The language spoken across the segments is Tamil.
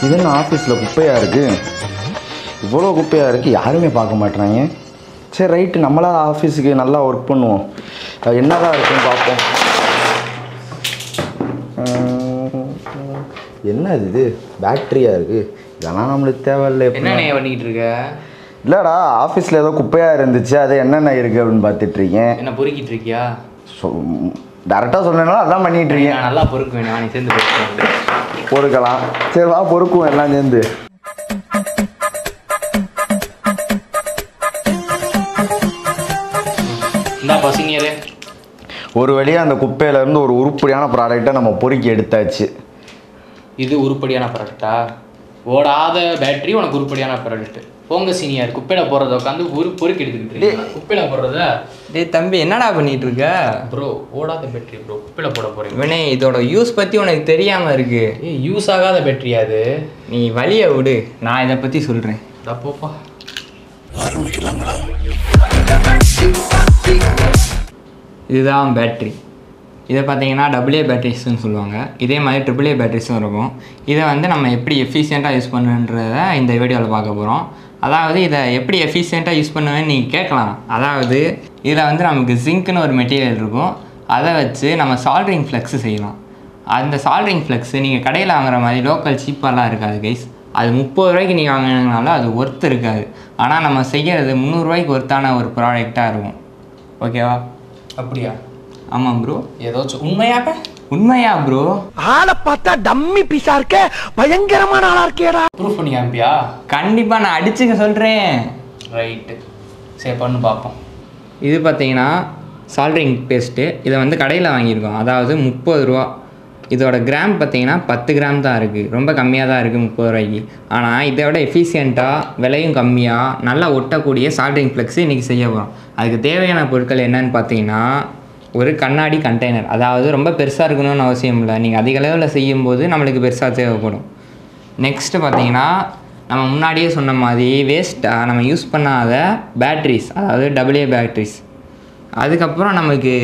இது என்ன ஆஃபீஸில் குப்பையாக இருக்குது? இவ்வளோ குப்பையாக இருக்குது, யாருமே பார்க்க மாட்டேறாங்க. சரி ரைட்டு, நம்மளா ஆஃபீஸுக்கு நல்லா ஒர்க் பண்ணுவோம். என்னதான் இருக்குன்னு பார்ப்போம். என்ன இது பேட்டரியாக இருக்குது? இதெல்லாம் நம்மளுக்கு தேவையில்லை. என்ன பண்ணிக்கிட்டு இருக்க? இல்லைடா, ஆஃபீஸில் ஏதோ குப்பையாக இருந்துச்சு, அது என்னென்ன இருக்குது அப்படின்னு பார்த்துட்ருக்கேன். என்ன பொறுக்கிட்டு இருக்கியா? டேரெக்டாக சொன்னேன்னா அதான் பண்ணிகிட்டு இருக்கேன். நல்லா பொறுக்கு வேணும், நீ சேர்ந்து பொறுக்கலாம். சரி வா பொறுக்குவோம் எல்லாம் சேர்ந்து. சீனியரு ஒரு வழியாக அந்த குப்பையிலேருந்து ஒரு உருப்படியான ப்ராடக்டை நம்ம பொறுக்கி எடுத்தாச்சு. இது உருப்படியான ப்ராடக்டா? ஓடாத பேட்டரி உனக்கு உருப்படியான ப்ராடக்ட். போங்க சீனியர், குப்பையில் போடுறத உட்காந்து பொறுக்கி எடுத்துக்கிட்டு குப்பையில் போடுறத. டேய் தம்பி, என்னடா பண்ணிட்டு இருக்க? ப்ரோ ஓடாத பேட்டரி ப்ரோ, குப்பையில் போட போகிறேன். இவனே, இதோட யூஸ் பற்றி உனக்கு தெரியாமல் இருக்கு. யூஸ் ஆகாத பேட்டரியா அது? நீ வழியை விடு, நான் இதை பற்றி சொல்கிறேன். போப்பா ஆரம்பிக்கலாங்களா? இதுதான் பேட்ரி. இதை பார்த்தீங்கன்னா AA பேட்டரிஸ்ன்னு சொல்லுவாங்க. இதே மாதிரி AAA பேட்டரிஸும் இருக்கும். இதை வந்து நம்ம எப்படி எஃபிஷியண்ட்டாக யூஸ் பண்ணுன்றதை இந்த வீடியோவில் பார்க்க போகிறோம். அதாவது இதை எப்படி எஃபிஷியண்ட்டாக யூஸ் பண்ணுவேன்னு நீங்கள் கேட்கலாம். அதாவது இதில் வந்து நமக்கு ஜிங்க்னு ஒரு மெட்டீரியல் இருக்கும். அதை வச்சு நம்ம சால்ட்ரிங் ஃப்ளெக்ஸு செய்யலாம். அந்த சால்ட்ரிங் ஃப்ளெக்ஸு நீங்கள் கடையில் வாங்குற மாதிரி லோக்கல் சீப்பாலாம் இருக்காது கைஸ். அது 30 ரூபாய்க்கு நீங்கள் வாங்கினாலும் அது ஒர்த்து இருக்காது. ஆனால் நம்ம செய்கிறது 300 ரூபாய்க்கு ஒர்த்தான ஒரு ப்ராடக்டாக இருக்கும். ஓகேவா? அப்படியா? ஆமாம் ப்ரோ. ஏதாச்சும் உண்மையாப்ப? உண்மையா ப்ரோ? ஆளை பார்த்தா டம்மி பீஸா இருக்க, பயங்கரமான ஆளா இருக்கேடா. ப்ரூஃப் பண்ணி காமிப்பியா? கண்டிப்பாக நான் அடிச்சுக்க சொல்கிறேன். ரைட்டு, சரி பண்ணு பார்ப்போம். இது பார்த்தீங்கன்னா சால்ட்ரிங் பேஸ்ட்டு. இதை வந்து கடையில் வாங்கியிருக்கோம். அதாவது 30 ரூபா. இதோட கிராம் பார்த்தீங்கன்னா 10 கிராம் தான் இருக்குது. ரொம்ப கம்மியாக தான் இருக்குது 30 ரூபாய்க்கு. ஆனால் இதை விட எஃபிஷியண்ட்டாக, விலையும் கம்மியாக, நல்லா ஒட்டக்கூடிய சால்ட்ரிங் ஃப்ளெக்ஸு இன்றைக்கி செய்ய போகிறோம். அதுக்கு தேவையான பொருட்கள் என்னென்னு பார்த்தீங்கன்னா, ஒரு கண்ணாடி கண்டெய்னர். அதாவது ரொம்ப பெருசாக இருக்கணும்னு அவசியம் இல்லை. நீங்கள் அதிக அளவில் செய்யும்போது நம்மளுக்கு பெருசாக தேவைப்படும். நெக்ஸ்ட்டு பார்த்தீங்கன்னா, நம்ம முன்னாடியே சொன்ன மாதிரி வேஸ்ட்டாக நம்ம யூஸ் பண்ணாத பேட்ரிஸ், அதாவது AA பேட்ரிஸ். அதுக்கப்புறம் நமக்கு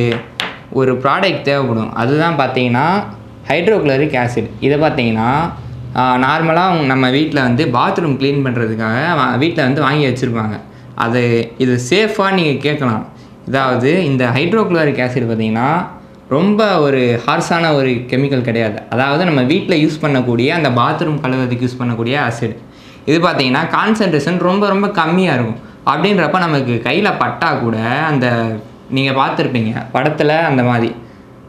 ஒரு ப்ராடக்ட் தேவைப்படும். அதுதான் பார்த்தீங்கன்னா ஹைட்ரோக்ளோரிக் ஆசிட். இதை பார்த்தீங்கன்னா நார்மலாக நம்ம வீட்டில் வந்து பாத்ரூம் க்ளீன் பண்ணுறதுக்காக வீட்டில் வந்து வாங்கி வச்சுருப்பாங்க. இது சேஃபாக நீங்கள் கேட்கலாம். அதாவது இந்த ஹைட்ரோக்ளோரிக் ஆசிட் பார்த்திங்கன்னா ரொம்ப ஒரு ஹார்ஸான ஒரு கெமிக்கல் கிடையாது. அதாவது நம்ம வீட்டில் யூஸ் பண்ணக்கூடிய அந்த பாத்ரூம் கழுவுறதுக்கு யூஸ் பண்ணக்கூடிய ஆசிட். இது பார்த்திங்கன்னா கான்சன்ட்ரேஷன் ரொம்ப ரொம்ப கம்மியாக இருக்கும். அப்படின்றப்ப நமக்கு கையில் பட்டா கூட அந்த நீங்கள் பார்த்துருப்பீங்க படத்தில், அந்த மாதிரி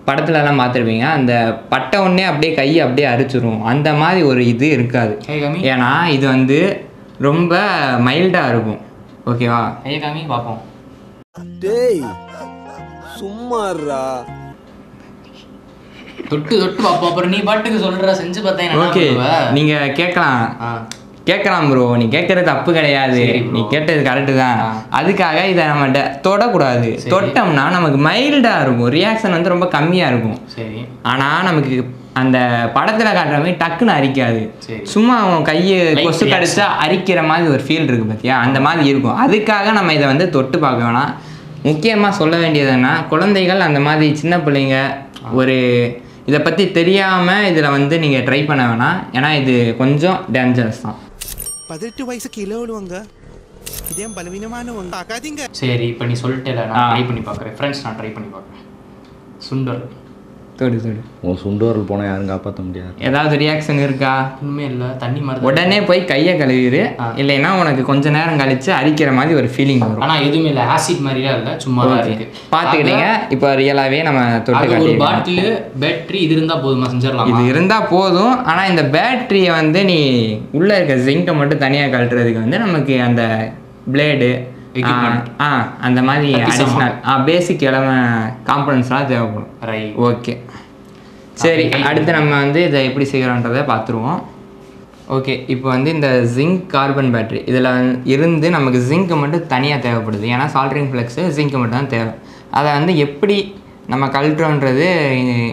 படத்துலலாம் பார்த்துருப்பீங்க, அந்த பட்டை ஒன்றே அப்படியே கையை அப்படியே அரிச்சிரும். அந்த மாதிரி ஒரு இது இருக்காது. ஏன்னா இது வந்து ரொம்ப மைல்டாக இருக்கும். ஓகேவா? கையை காமி பார்ப்போம். டேய் சும்மாறா, தொட்டு பார்ப்போம். அப்புறம் நீ பாட்டுக்கு சொல்ற, செஞ்சு பார்த்தேன். ஓகே, நீங்கள் கேட்கலாம் ப்ரோ. நீ கேட்குறது தப்பு கிடையாது, நீ கேட்டது கரெக்டு தான். அதுக்காக இதை நம்ம தொடக்கூடாது. தொட்டோம்னா நமக்கு மைல்டாக இருக்கும், ரியாக்ஷன் வந்து ரொம்ப கம்மியாக இருக்கும். சரி. ஆனால் நமக்கு அந்த படத்தில் காட்டுற மாதிரி டக்குன்னு அரிக்காது. சும்மா அவன் கையை கொசு கடிச்சா அரிக்கிற மாதிரி ஒரு ஃபீல் இருக்குது பார்த்தியா, அந்த மாதிரி இருக்கும். அதுக்காக நம்ம இதை வந்து தொட்டு பார்க்க வேணாம். முக்கியமாக சொல்ல வேண்டியதுன்னா, குழந்தைகள் அந்த மாதிரி சின்ன பிள்ளைங்க ஒரு இதை பற்றி தெரியாமல் இதில் வந்து நீங்கள் ட்ரை பண்ண வேணாம். ஏன்னா இது கொஞ்சம் டேஞ்சரஸ் தான். 18 வயசு கீழே விழுவாங்க. இதே பலவீனமானவங்க ஆகாதீங்க. சரி, இப்போ நீ சொல்லிட்டேல, நான் ட்ரை பண்ணி பார்க்குறேன். ஃப்ரெண்ட்ஸ், நான் ட்ரை பண்ணி பார்க்குறேன். சுண்டல் தொடு உன் சுண்டோரல் போனால் யாரும் காப்பாற்ற முடியாது. ஏதாவது ரியாக்ஷன் இருக்கா? ஒன்றுமே இல்லை, தண்ணி மாதிரி. உடனே போய் கையை கழுவிடு, இல்லைன்னா உனக்கு கொஞ்ச நேரம் கழிச்சு அரிக்கிற மாதிரி ஒரு ஃபீலிங் வரும். ஆனால் எதுவுமே இல்லை, ஆசிட் மாதிரிலாம் இல்லை, சும்மா தான் இருக்கு. பார்த்துக்கிட்டீங்க. இப்போ ரியலாகவே நம்ம தொட்டு ஒரு பாட்டில் பேட்டரி இது இருந்தால் போதுமா? செஞ்சிடலாம். இது இருந்தால் போதும். ஆனால் இந்த பேட்டரியை வந்து நீ உள்ளே இருக்க ஜிங்கை மட்டும் தனியாக கழட்டுறதுக்கு வந்து நமக்கு அந்த பிளேடு, அந்த மாதிரி அடிஷ்னல் பேசிக் காம்பனன்ட்ஸ்லாம் தேவைப்படும். Right, okay. சரி, அடுத்து நம்ம வந்து இதை எப்படி செய்கிறோன்றதை பார்த்துருவோம். ஓகே, இப்போ வந்து இந்த ஜிங்க் கார்பன் பேட்டரி இதில் இருந்து நமக்கு ஜிங்க்கு மட்டும் தனியாக தேவைப்படுது. ஏன்னா சால்ட்ரிங் ஃப்ளெக்ஸு ஜிங்க்கு மட்டும் தான் தேவை. அதை வந்து எப்படி நம்ம கழட்டுறோன்றது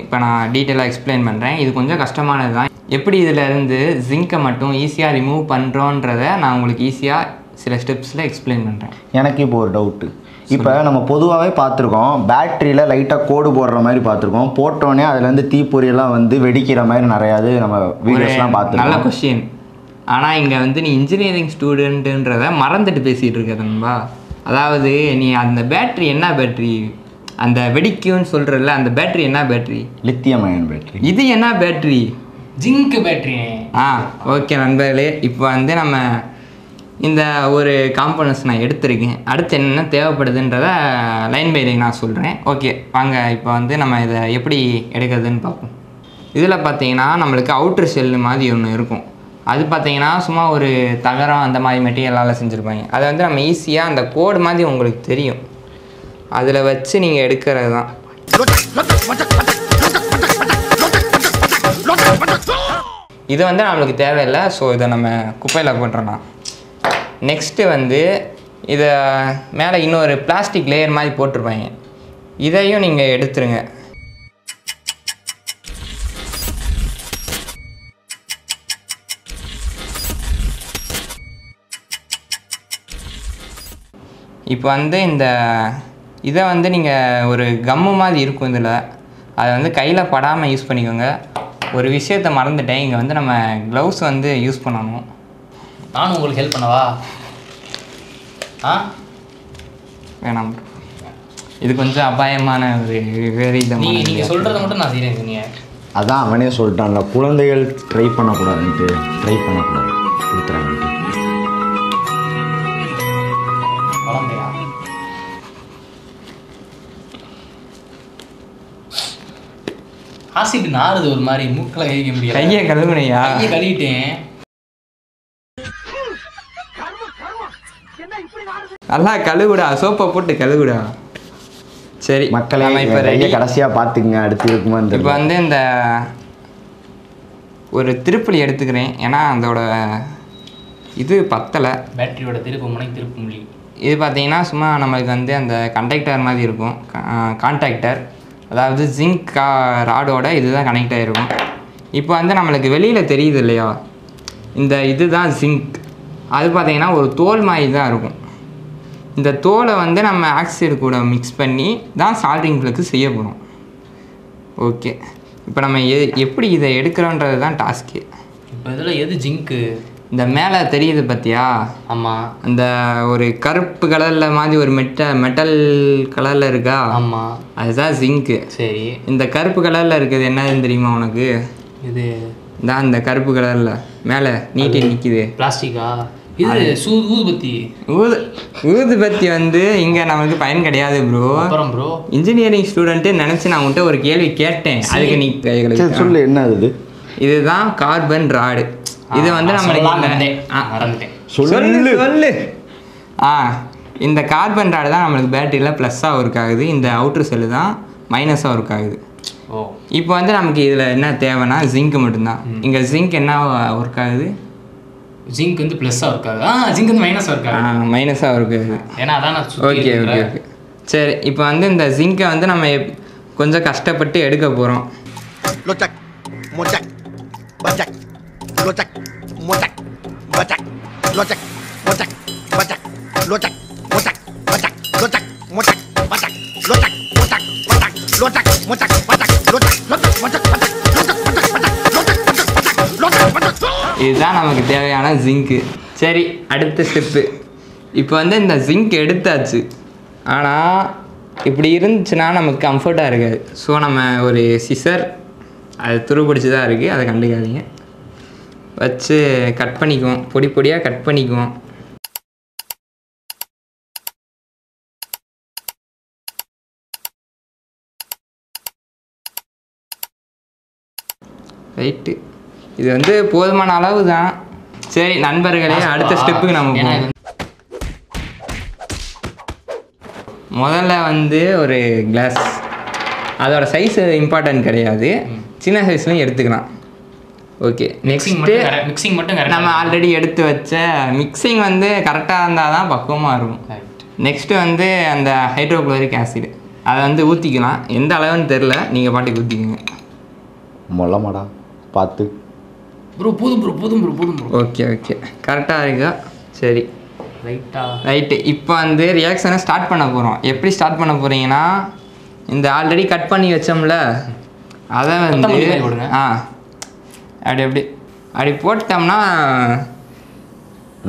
இப்போ நான் டீட்டெயிலாக எக்ஸ்பிளைன் பண்ணுறேன். இது கொஞ்சம் கஷ்டமானது தான். எப்படி இதில் இருந்து ஜிங்கை மட்டும் ஈஸியாக ரிமூவ் பண்ணுறோன்றதை நான் உங்களுக்கு ஈஸியாக சில ஸ்டெப்ஸில் எக்ஸ்பிளைன் பண்ணுறேன். எனக்கு இப்போ ஒரு டவுட்டு, இப்போ நம்ம பொதுவாகவே பார்த்துருக்கோம், பேட்டரியில் லைட்டாக கோடு போடுற மாதிரி பார்த்துருக்கோம். போட்டோன்னே அதுலேருந்து தீப்பொறியெல்லாம் வந்து வெடிக்கிற மாதிரி நிறையாது நம்ம வீடியோஸ்லாம் நல்ல பார்த்துருக்கோம். கொஸ்டின். ஆனால் இங்கே வந்து நீ இன்ஜினியரிங் ஸ்டூடெண்ட்டுன்றத மறந்துட்டு பேசிகிட்டு இருக்க நண்பா. அதாவது நீ அந்த பேட்ரி என்ன பேட்ரி, அந்த வெடிக்கும்னு சொல்கிறல்ல, அந்த பேட்ரி என்ன பேட்ரி? Lithium ion battery. இது என்ன பேட்ரி? Zinc battery. ஓகே நண்பர்களே, இப்போ வந்து நம்ம இந்த ஒரு காம்பனன்ட்ஸ் நான் எடுத்திருக்கேன். அடுத்து என்னென்ன தேவைப்படுதுன்றத லைன் பை லைன் நான் சொல்கிறேன். ஓகே வாங்க, இப்போ வந்து நம்ம இதை எப்படி எடுக்கிறதுன்னு பார்ப்போம். இதில் பார்த்தீங்கன்னா நம்மளுக்கு அவுட்ரு ஷெல்லு மாதிரி ஒன்று இருக்கும். அது பார்த்தீங்கன்னா சும்மா ஒரு தகரம் அந்த மாதிரி மெட்டீரியலால் செஞ்சுருப்பாங்க. அதை வந்து நம்ம ஈஸியாக அந்த கோடு மாதிரி உங்களுக்கு தெரியும், அதில் வச்சு நீங்கள் எடுக்கிறது தான். இது வந்து நம்மளுக்கு தேவையில்லை, ஸோ இதை நம்ம குப்பையில் போட்டுறலாம். நெக்ஸ்ட்டு வந்து இதை மேலே இன்னொரு பிளாஸ்டிக் லேயர் மாதிரி போட்டிருப்பாங்க, இதையும் நீங்கள் எடுத்துருங்க. இப்போ வந்து இதை வந்து நீங்கள் ஒரு கம்மு மாதிரி இருக்கும் இதில், அதை வந்து கையில் படாமல் யூஸ் பண்ணிக்கோங்க. ஒரு விஷயத்தை மறந்துட்டேன், இங்கே வந்து நம்ம க்ளவுஸ் வந்து யூஸ் பண்ணணும். நானும் உங்களுக்கு ஹெல்ப் பண்ணவா? வேணாம், இது கொஞ்சம் அபாயமான ஒரு விபரீதம். நீங்கள் சொல்கிறத மட்டும் நான் செய்கிறேன். நீங்கள் அதான் அவனே சொல்லிட்டான்ல, குழந்தைகள் ட்ரை பண்ணக்கூடாதுன்ட்டு. ட்ரை பண்ணக்கூடாது கொடுத்துறாங்கன்ட்டு. குழந்தையா? ஆசிட் நாறுது ஒரு மாதிரி, மூக்கில் கழிக்க முடியாது. கையை கழுவுனையா? கையை கழுவிட்டேன். நல்லா கழுவுடா, சோப்பை போட்டு கழுவுடா. சரி மக்களே, நம்ம இப்போ ரெடி. கடைசியாக பார்த்துக்குங்க, அடுத்து இருக்குமா. இப்போ வந்து இந்த ஒரு திருப்புளி எடுத்துக்கிறேன், ஏன்னா அதோட இது பத்தலை. பேட்டரியோட திருப்பு முனை திருப்பு மொழி. இது பார்த்தீங்கன்னா சும்மா நம்மளுக்கு வந்து அந்த கண்டக்டர் மாதிரி இருக்கும், கான்டாக்டர். அதாவது ஜிங்க் ராடோட இதுதான் கனெக்ட் ஆகிருக்கும். இப்போ வந்து நம்மளுக்கு வெளியில் தெரியுது இல்லையா, இந்த இதுதான் ஜிங்க். அது பார்த்தீங்கன்னா ஒரு தோல் மாதிரி தான் இருக்கும். இந்த தோலை வந்து நம்ம ஆக்சைடு கூட மிக்ஸ் பண்ணி தான் சால்ட்ரிங் ப்ளக்கு செய்ய போகிறோம். ஓகே, இப்போ நம்ம எப்படி இதை எடுக்கிறோன்றது தான் டாஸ்க்கு. இப்போ இதில் எது ஜிங்க்கு? இந்த மேலே தெரியுது பார்த்தியா? ஆமாம். அந்த ஒரு கருப்பு கலரில் மாதிரி ஒரு மெட்டல் கலரில் இருக்கா? ஆமாம், அதுதான் ஜிங்க்கு. சரி. இந்த கருப்பு கலரில் இருக்குது என்னதுன்னு தெரியுமா உனக்கு? இது தான் இந்த கருப்பு கலரில் மேலே நீட்டி நிற்கிது. பிளாஸ்டிக்கா? இது ஊதுபத்தி. ஊதுபத்தி வந்து இங்கே நமக்கு பயன் கிடையாது ப்ரோ. அப்புறம் ப்ரோ, இன்ஜினியரிங் ஸ்டூடெண்ட்டு நினச்சி நான் உன்கிட்ட ஒரு கேள்வி கேட்டேன், அதுக்கு நீ சொல்லு என்ன அது? இதுதான் கார்பன் ராடு. இது வந்து நம்மளுக்கு மறந்துட்டேன். சொல்லு. இந்த கார்பன் ராடு தான் நம்மளுக்கு பேட்டரியில் ப்ளஸ்ஸாக ஒர்க் ஆகுது, இந்த அவுட்ரு செல்லு தான் மைனஸாக ஒர்க் ஆகுது. இப்போ வந்து நமக்கு இதில் என்ன தேவைன்னா ஜிங்க் மட்டும்தான். இங்கே ஜிங்க் என்ன ஒர்க் ஆகுது? ஜிங்க் வந்து ப்ளஸ்ஸாக ஒர்க் ஆகுது. ஜிங்க் வந்து மைனஸாக ஒர்க் ஆகுது. மைனஸாக ஒர்க் ஆகுது. ஏன்னா அதான் நான் ஓகே. சரி, இப்போ வந்து இந்த ஜிங்கை வந்து நம்ம கொஞ்சம் கஷ்டப்பட்டு எடுக்க போகிறோம். Locak, mocak, bacak, locak, mocak, bacak, locak, mocak, bacak, locak, mocak, bacak, locak, mocak, bacak, locak, mocak, bacak, locak, mocak, bacak, locak, mocak, bacak, இதுதான் நமக்கு தேவையான ஜிங்க்கு. சரி, அடுத்த ஸ்டெப்பு. இப்போ வந்து இந்த ஜிங்க் எடுத்தாச்சு, ஆனால் இப்படி இருந்துச்சுன்னா நமக்கு கம்ஃபர்ட்டாக இருக்காது. ஸோ நம்ம ஒரு சிசர், அது துருப்பிடிச்சு தான் இருக்குது, அதை கண்டுக்காதீங்க, வச்சு கட் பண்ணிக்குவோம், பொடி பொடியாக கட் பண்ணிக்குவோம். ரைட்டு, இது வந்து போதுமான அளவு தான். சரி நண்பர்களே, அடுத்த ஸ்டெப்புக்கு நம்ம போவோம். முதல்ல வந்து ஒரு கிளாஸ், அதோட சைஸ் இம்பார்ட்டன்ட் கிடையாது, சின்ன சைஸ்லையும் எடுத்துக்கலாம். ஓகே, நெக்ஸ்ட்டு மிக்சிங் மட்டும் நம்ம ஆல்ரெடி எடுத்து வச்ச மிக்சிங் வந்து கரெக்டாக இருந்தால் தான் பக்குவமாக இருக்கும். நெக்ஸ்ட்டு வந்து அந்த ஹைட்ரோக்ளோரிக் ஆசிட், அதை வந்து ஊற்றிக்கலாம். எந்த அளவுன்னு தெரில, நீங்கள் பாட்டுக்கு ஊற்றிக்கோங்க. மொல்லமாடா பார்த்து ப்ரோ. போதும் ப்ரோ. ஓகே, கரெக்டாக இருக்கா? சரி, ரைட்டா ரைட்டு. இப்போ வந்து ரியாக்ஷனை ஸ்டார்ட் பண்ண போகிறோம். எப்படி ஸ்டார்ட் பண்ண போகிறீங்கன்னா, இந்த ஆல்ரெடி கட் பண்ணி வச்சோம்ல அதை வந்து கொத்தமல்லி மாதிரி போடுங்க. அப்படி போட்டோம்னா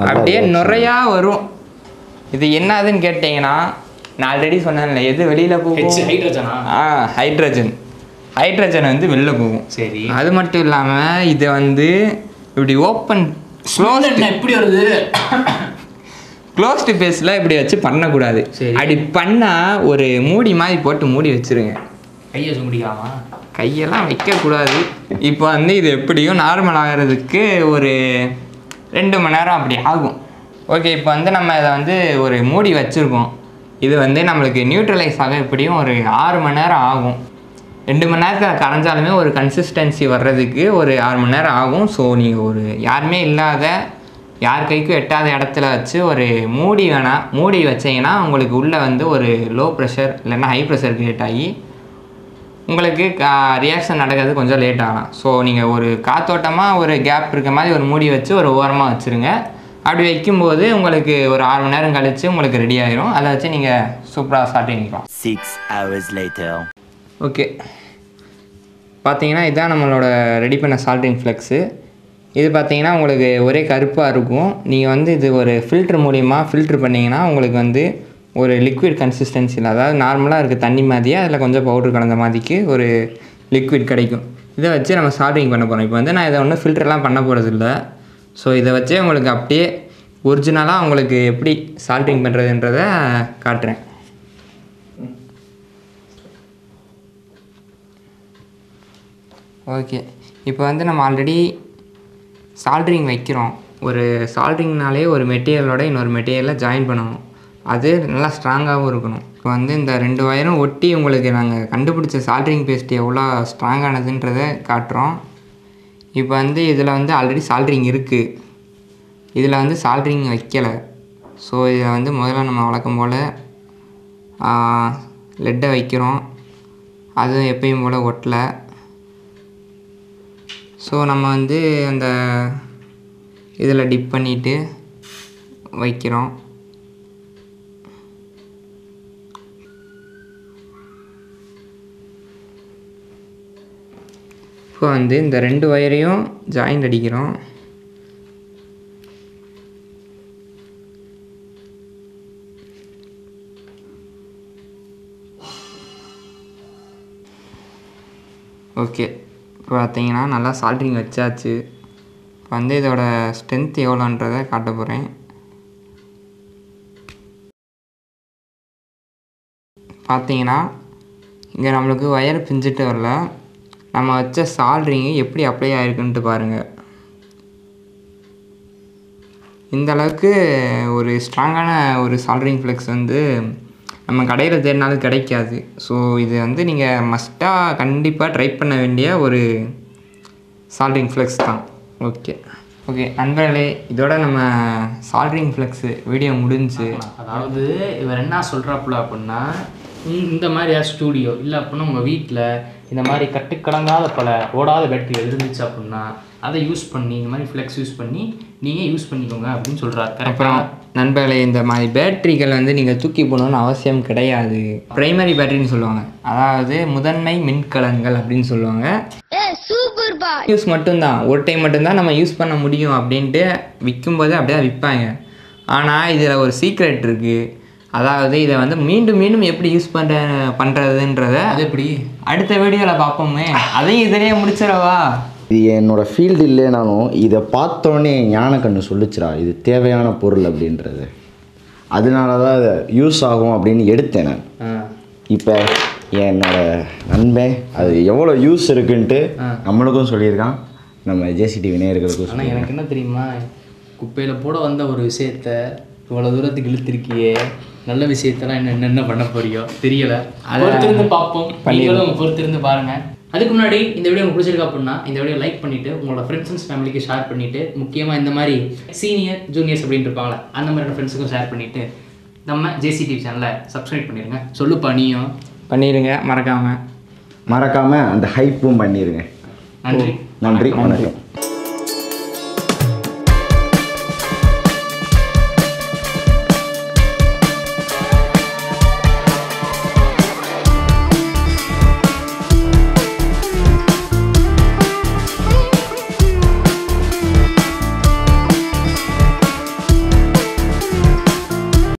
அப்படியே நிறையா வரும். இது என்னதுன்னு கேட்டிங்கன்னா, நான் ஆல்ரெடி சொன்னேன்ல, எது வெளியில் போகும்? ஹைட்ரஜனா? ஹைட்ரஜன் வந்து வெளில போகும். சரி. அது மட்டும் இல்லாமல் இதை வந்து இப்படி ஓப்பன் எப்படி வருது? க்ளோஸ்டு பேஸில் இப்படி வச்சு பண்ணக்கூடாது. சரி. அப்படி பண்ணால் ஒரு மூடி மாதிரி போட்டு மூடி வச்சுருங்க. கையை வச்சு முடிக்காமா? கையெல்லாம் வைக்கக்கூடாது. இப்போ வந்து இது எப்படியும் நார்மல் ஆகிறதுக்கு ஒரு 2 மணி நேரம் அப்படி ஆகும். ஓகே, இப்போ வந்து நம்ம இதை வந்து ஒரு மூடி வச்சுருக்கோம். இது வந்து நம்மளுக்கு நியூட்ரலைஸ் ஆக எப்படியும் ஒரு 6 மணி நேரம் ஆகும். 2 மணி நேரத்தில் கரைஞ்சாலுமே ஒரு கன்சிஸ்டன்சி வர்றதுக்கு ஒரு 6 மணி நேரம் ஆகும். ஸோ நீங்கள் ஒரு யாருமே இல்லாத, யார் கைக்கும் எட்டாத இடத்துல வச்சு ஒரு மூடி வச்சிங்கன்னா உங்களுக்கு உள்ளே வந்து ஒரு லோ ப்ரெஷர் இல்லைன்னா ஹை ப்ரெஷர் க்ரியேட் ஆகி உங்களுக்கு ரியாக்ஷன் நடக்கிறது கொஞ்சம் லேட் ஆகலாம். ஸோ நீங்கள் ஒரு காத்தோட்டமாக ஒரு கேப் இருக்க மாதிரி ஒரு மூடி வச்சு ஒரு ஓரமாக வச்சுருங்க. அப்படி வைக்கும்போது உங்களுக்கு ஒரு 6 மணி நேரம் கழித்து உங்களுக்கு ரெடி ஆயிரும். அதை வச்சு நீங்கள் சூப்பராக சாப்பிட்டு நிற்கலாம். 6 hours later. ஓகே, பார்த்தீங்கன்னா இதுதான் நம்மளோட ரெடி பண்ண சால்ட்ரிங் ஃப்ளெக்ஸு. இது பார்த்தீங்கன்னா உங்களுக்கு ஒரே கருப்பாக இருக்கும். நீங்கள் வந்து இது ஒரு ஃபில்ட்ரு மூலிமா ஃபில்ட்ரு பண்ணிங்கன்னா உங்களுக்கு வந்து ஒரு லிக்விட் கன்சிஸ்டன்சியில், அதாவது நார்மலாக இருக்க தண்ணி மாதிரியே அதில் கொஞ்சம் பவுட்ரு கலந்த மாதிரிக்கு ஒரு லிக்விட் கிடைக்கும். இதை வச்சு நம்ம சால்ட்ரிங் பண்ண போகிறோம். இப்போ வந்து நான் இதை ஒன்றும் ஃபில்டர்லாம் பண்ண போகிறதில்ல. ஸோ இதை வச்சே உங்களுக்கு அப்படியே ஒரிஜினலாக உங்களுக்கு எப்படி சால்ட்ரிங் பண்ணுறதுன்றதை காட்டுறேன். ஓகே, இப்போ வந்து நம்ம ஆல்ரெடி சால்ட்ரிங் வைக்கிறோம். ஒரு சால்ட்ரிங்னாலே ஒரு மெட்டீரியலோட இன்னொரு மெட்டீரியலை ஜாயின் பண்ணணும். அது நல்லா ஸ்ட்ராங்காகவும் இருக்கணும். இப்போ வந்து இந்த 2 வயரும் ஒட்டி உங்களுக்கு நாங்கள் கண்டுபிடிச்ச சால்ட்ரிங் பேஸ்ட் எவ்வளோ ஸ்ட்ராங்கானதுன்றதை காட்டுறோம். இப்போ வந்து இதில் வந்து ஆல்ரெடி சால்ட்ரிங் இருக்குது, இதில் வந்து சால்ட்ரிங் வைக்கலை. ஸோ இதில் வந்து முதல்ல நம்ம வழக்கம் போல் லெட்டை வைக்கிறோம். அதுவும் எப்பயும் போல் ஒட்டலை. ஸோ நம்ம வந்து அந்த இதில் டிப் பண்ணிவிட்டு வைக்கிறோம். இப்போ வந்து இந்த 2 வயரையும் ஜாயிண்ட் அடிக்கிறோம். ஓகே, இப்போ பார்த்தீங்கன்னா நல்லா சால்ட்ரிங் வச்சாச்சு. இப்போ வந்து இதோட ஸ்ட்ரென்த் எவ்வளோன்றதை காட்ட போகிறேன். பார்த்தீங்கன்னா இங்கே நம்மளுக்கு ஒயர் பிஞ்சிட்டு வரல. நம்ம வச்ச சால்ட்ரிங்கு எப்படி அப்ளை ஆகிருக்குன்ட்டு பாருங்கள். இந்த அளவுக்கு ஒரு ஸ்ட்ராங்கான ஒரு சால்ட்ரிங் ஃப்ளெக்ஸ் வந்து நம்ம கடையில் தேடினாலும் கிடைக்காது. ஸோ இது வந்து நீங்கள் மஸ்ட்டாக கண்டிப்பாக ட்ரை பண்ண வேண்டிய ஒரு சால்ட்ரிங் ஃப்ளெக்ஸ் தான். ஓகே நண்பர்களே, இதோட நம்ம சால்ட்ரிங் ஃப்ளெக்ஸு வீடியோ முடிஞ்சு. அதாவது இவர் என்ன சொல்கிறாப்புல அப்படின்னா, இந்த மாதிரி ஸ்டூடியோ இல்லை அப்படின்னா உங்கள் வீட்டில் இந்த மாதிரி கட்டுக்கடங்காத பல ஓடாத பேட்டரிகள் இருந்துச்சு அப்படின்னா அதை யூஸ் பண்ணி இந்த மாதிரி ஃப்ளெக்ஸ் யூஸ் பண்ணி நீங்கள் யூஸ் பண்ணிக்கோங்க அப்படின்னு சொல்கிறாரு. அப்புறம் நண்பர்களே, இந்த மாதிரி பேட்டரிகள் வந்து நீங்கள் தூக்கி போகணுன்னு அவசியம் கிடையாது. ப்ரைமரி பேட்டரின்னு சொல்லுவாங்க, அதாவது முதன்மை மின்கலன்கள் அப்படின்னு சொல்லுவாங்க. யூஸ் மட்டும்தான், ஒரு டைம் மட்டும்தான் நம்ம யூஸ் பண்ண முடியும் அப்படின்ட்டு விற்கும்போது அப்படியே விற்பாங்க. இதில் ஒரு சீக்ரெட் இருக்குது. அதாவது இதை வந்து மீண்டும் மீண்டும் எப்படி யூஸ் பண்ணுறதுன்றத அது எப்படி அடுத்த வீடியோவில் பார்ப்போமே. அதையும் இதிலேயே முடிச்சிடவா? இது என்னோட ஃபீல்டு இல்லைனாலும் இதை பார்த்தோன்னே ஞானக்கண்ணு சொல்லிச்சுரா இது தேவையான பொருள் அப்படின்றது. அதனால தான் இதை யூஸ் ஆகும் அப்படின்னு எடுத்தேன் நான். இப்போ என்னோட நண்பன் அது எவ்வளோ யூஸ் இருக்குன்ட்டு நம்மளுக்கும் சொல்லியிருக்கான், நம்ம ஜேசிடிவி நேயர்களுக்கும். ஆனால் எனக்கு என்ன தெரியுமா, குப்பையில் போட வந்த ஒரு விஷயத்த இவ்வளோ தூரத்துக்கு இழுத்திருக்கியே, நல்ல விஷயத்தெல்லாம் என்னென்ன பண்ண போறியோ தெரியலை. பொறுத்திருந்து பார்ப்போம், நீங்களும் பொறுத்திருந்து பாருங்கள். அதுக்கு முன்னாடி இந்த வீடியோ உங்களுக்கு பிடிச்சிருக்கா அப்படின்னா இந்த வீடியோ லைக் பண்ணிவிட்டு உங்களோட ஃப்ரெண்ட்ஸ் அண்ட் ஃபேமிலிக்கு ஷேர் பண்ணிவிட்டு, முக்கியமாக இந்த மாதிரி சீனியர் ஜூனியர்ஸ் அப்படின்னு இருப்பாங்களே அந்த மாதிரி ஃப்ரெண்ட்ஸுக்கும் ஷேர் பண்ணிவிட்டு நம்ம ஜேசிடிவி சேனலை சப்ஸ்கிரைப் பண்ணிடுங்க. சொல்லுப்பா நீயும் பண்ணிடுங்க, மறக்காமல் அந்த ஹைப்பும் பண்ணிடுங்க. நன்றி வணக்கம்.